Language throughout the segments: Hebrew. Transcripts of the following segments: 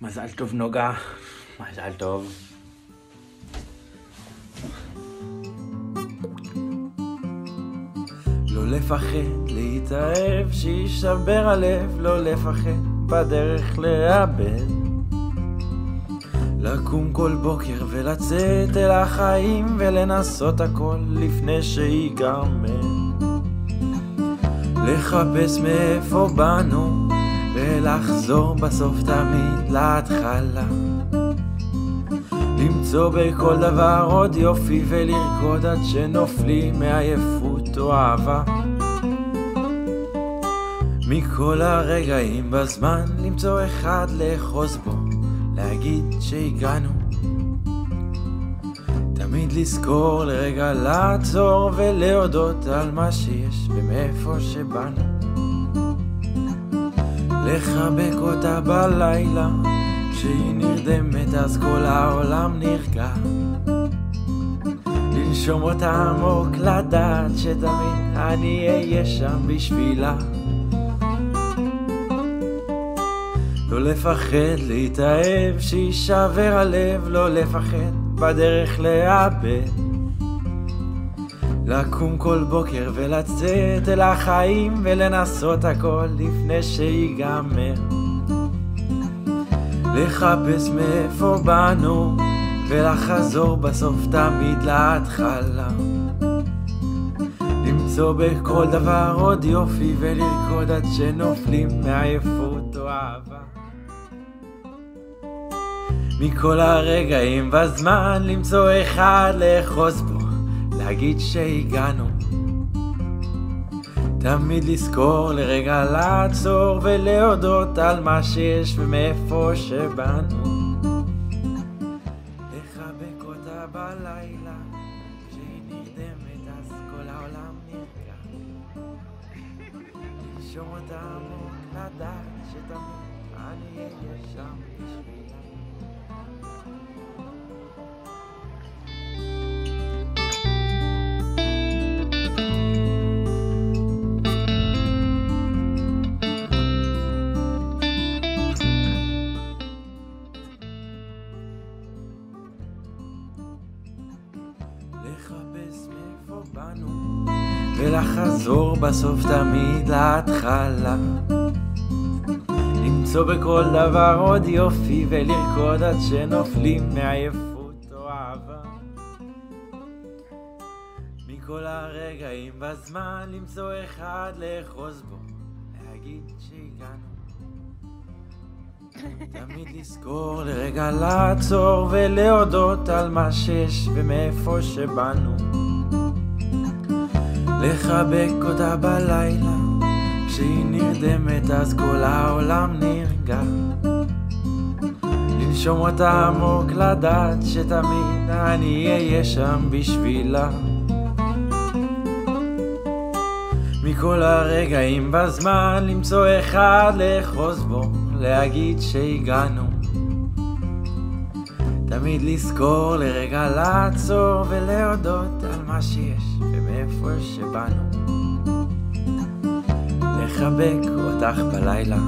מזל טוב נוגה, מזל טוב. לא לפחד להתאהב, שישבר הלב, לא לפחד בדרך לאבד. לקום כל בוקר ולצאת אל החיים ולנסות הכל לפני שיגמר. לחפש מאיפה באנו ולחזור בסוף תמיד להתחלה. למצוא בכל דבר עוד יופי ולרקוד עד שנופלים מעייפות או אהבה. מכל הרגעים בזמן למצוא אחד לאחוז בו, להגיד שהגענו. תמיד לזכור לרגע לעצור ולהודות על מה שיש ומאיפה שבאנו. לחבק אותה בלילה, כשהיא נרדמת אז כל העולם נרגע. לנשום אותה עמוק, לדעת שתמיד אני אהיה שם בשבילה. לא לפחד להתאהב, שישבר הלב, לא לפחד בדרך לאבד. לקום כל בוקר ולצאת אל החיים ולנסות הכל לפני שיגמר. לחפש מאיפה באנו ולחזור בסוף תמיד להתחלה. למצוא בכל דבר עוד יופי ולרקוד עד שנופלים מעייפות או אהבה. מכל הרגעים בזמן למצוא אחד לאחוז בו, להגיד שהגענו. תמיד לזכור לרגע לעצור ולהודות על מה שיש ומאיפה שבאנו. לחבק אותה בלילה, כשהיא נרדמת אז כל העולם נרגע. לנשום אותה עמוק, לדעת שתמיד אני אהיה שם בשבילה. לחפש מאיפה באנו ולחזור בסוף תמיד להתחלה. למצוא בכל דבר עוד יופי ולרקוד עד שנופלים מעייפות או אהבה. מכל הרגעים בזמן למצוא אחד לאחוז בו, להגיד שהגענו. תמיד לזכור לרגע לעצור ולהודות על מה שיש ומאיפה שבאנו. לחבק אותה בלילה, כשהיא נרדמת אז כל העולם נרגע. לנשום אותה עמוק, לדעת שתמיד אני אהיה שם בשבילה. מכל הרגעים בזמן למצוא אחד לאחוז בו, להגיד שהגענו. תמיד לזכור לרגע לעצור ולהודות על מה שיש ומאיפה שבאנו. לחבק אותך בלילה,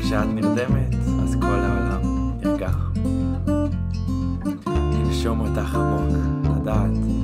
כשאת נרדמת אז כל העולם נרגע. לנשום אותך עמוק, לדעת